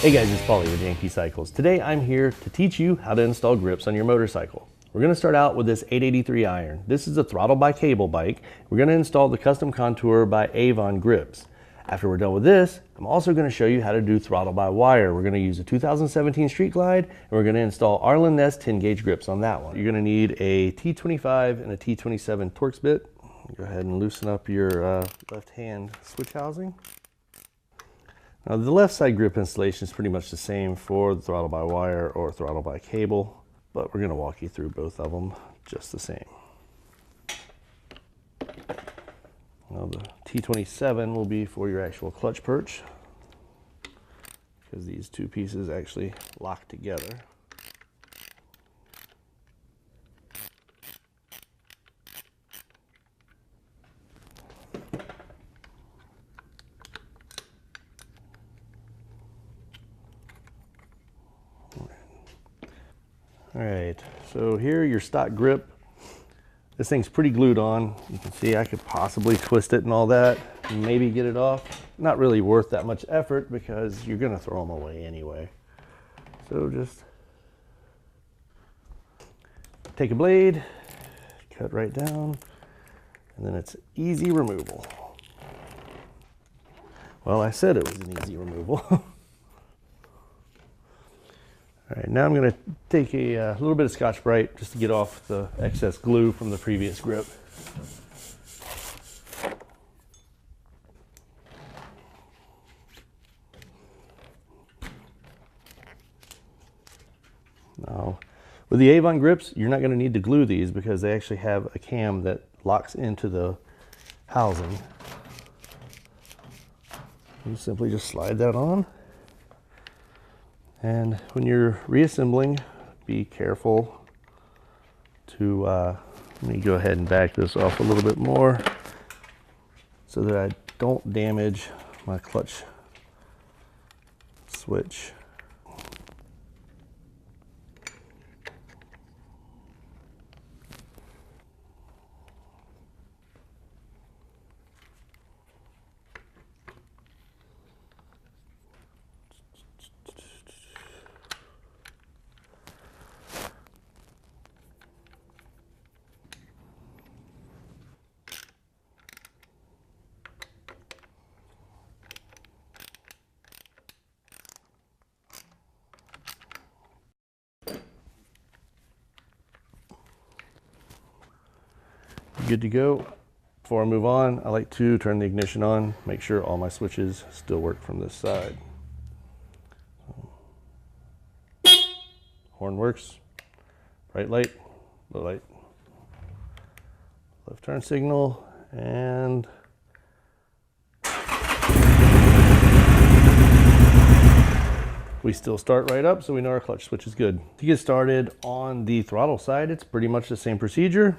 Hey guys, it's Pauly with J&P Cycles. Today I'm here to teach you how to install grips on your motorcycle. We're going to start out with this 883 iron. This is a throttle-by-cable bike. We're going to install the custom contour by Avon grips. After we're done with this, I'm also going to show you how to do throttle-by-wire. We're going to use a 2017 Street Glide, and we're going to install Arlen Ness 10 gauge grips on that one. You're going to need a T25 and a T27 Torx bit. Go ahead and loosen up your left hand switch housing. Now the left side grip installation is pretty much the same for the throttle-by-wire or throttle-by-cable, but we're going to walk you through both of them just the same. Now the T27 will be for your actual clutch perch, because these two pieces actually lock together. All right, so here your stock grip. This thing's pretty glued on. You can see I could possibly twist it and all that, and maybe get it off. Not really worth that much effort because you're gonna throw them away anyway. So just take a blade, cut right down, and then it's easy removal. Well, I said it was an easy removal. All right, now I'm going to take a little bit of Scotch-Brite just to get off the excess glue from the previous grip. Now, with the Avon grips, you're not going to need to glue these because they actually have a cam that locks into the housing. You simply just slide that on. And when you're reassembling, be careful to, let me go ahead and back this off a little bit more so that I don't damage my clutch switch. Good to go. Before I move on, I like to turn the ignition on, make sure all my switches still work from this side. Horn works, bright light, low light, left turn signal, and we still start right up, so we know our clutch switch is good. To get started on the throttle side, it's pretty much the same procedure.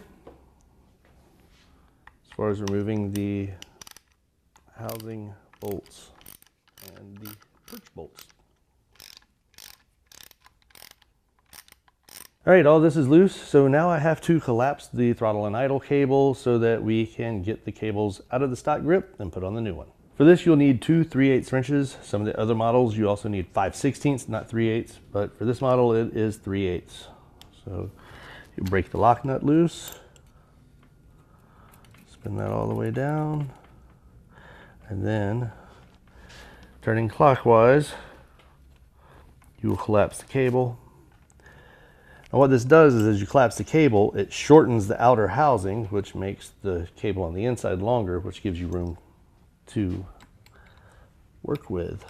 As far as removing the housing bolts and the perch bolts. All right, all this is loose, so now I have to collapse the throttle and idle cable so that we can get the cables out of the stock grip and put on the new one. For this, you'll need 2 3/8 wrenches. Some of the other models, you also need 5/16, not 3/8, but for this model, it is 3/8. So you break the lock nut loose. Spin that all the way down, and then turning clockwise, you will collapse the cable. And what this does is as you collapse the cable, it shortens the outer housing, which makes the cable on the inside longer, which gives you room to work with.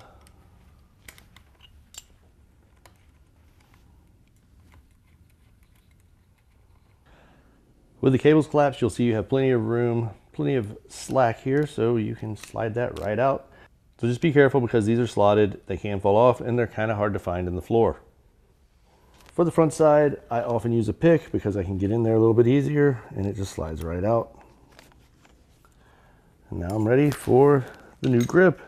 With the cables collapsed, you'll see you have plenty of room, plenty of slack here, so you can slide that right out. So just be careful because these are slotted, they can fall off, and they're kind of hard to find in the floor. For the front side, I often use a pick because I can get in there a little bit easier, and it just slides right out. And now I'm ready for the new grip.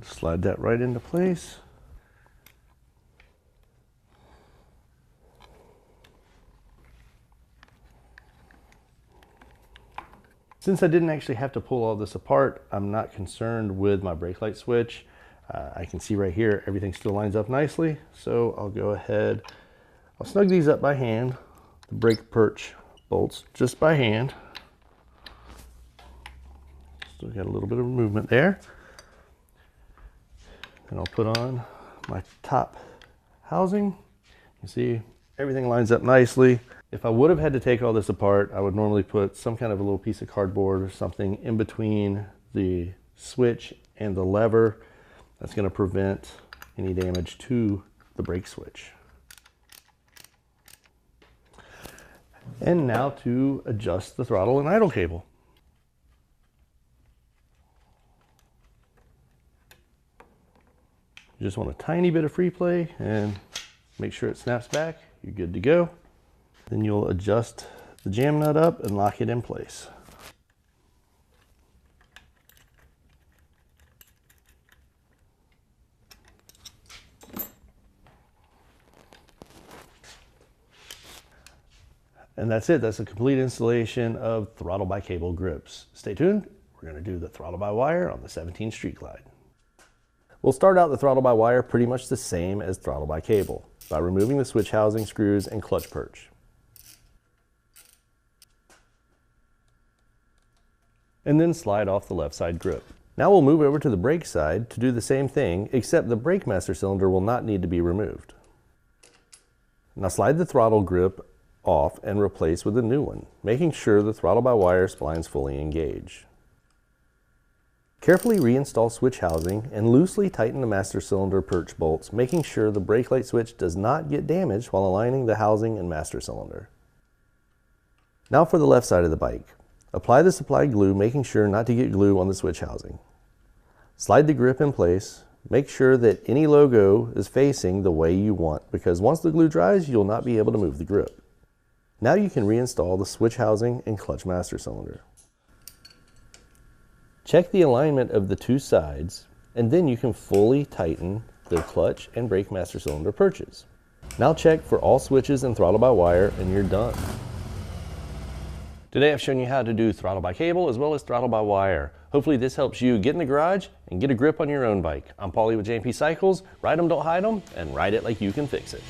Slide that right into place. Since I didn't actually have to pull all this apart, I'm not concerned with my brake light switch. I can see right here, everything still lines up nicely. So I'll go ahead, I'll snug these up by hand, the brake perch bolts just by hand. Still got a little bit of movement there. Then I'll put on my top housing. You see, everything lines up nicely. If I would have had to take all this apart, I would normally put some kind of a little piece of cardboard or something in between the switch and the lever. That's going to prevent any damage to the brake switch. And now to adjust the throttle and idle cable. You just want a tiny bit of free play and make sure it snaps back. You're good to go. Then you'll adjust the jam nut up and lock it in place. And that's it. That's a complete installation of throttle-by-cable grips. Stay tuned. We're going to do the throttle-by-wire on the 17 Street Glide. We'll start out the throttle-by-wire pretty much the same as throttle-by-cable by removing the switch housing screws and clutch perch. And then slide off the left side grip. Now we'll move over to the brake side to do the same thing, except the brake master cylinder will not need to be removed. Now slide the throttle grip off and replace with a new one, making sure the throttle-by-wire splines fully engage. Carefully reinstall switch housing and loosely tighten the master cylinder perch bolts, making sure the brake light switch does not get damaged while aligning the housing and master cylinder. Now for the left side of the bike. Apply the supplied glue, making sure not to get glue on the switch housing. Slide the grip in place. Make sure that any logo is facing the way you want, because once the glue dries, you'll not be able to move the grip. Now you can reinstall the switch housing and clutch master cylinder. Check the alignment of the two sides, and then you can fully tighten the clutch and brake master cylinder perches. Now check for all switches and throttle-by-wire, and you're done. Today I've shown you how to do throttle-by-cable as well as throttle-by-wire. Hopefully this helps you get in the garage and get a grip on your own bike. I'm Pauly with J&P Cycles. Ride them, don't hide them, and ride it like you can fix it.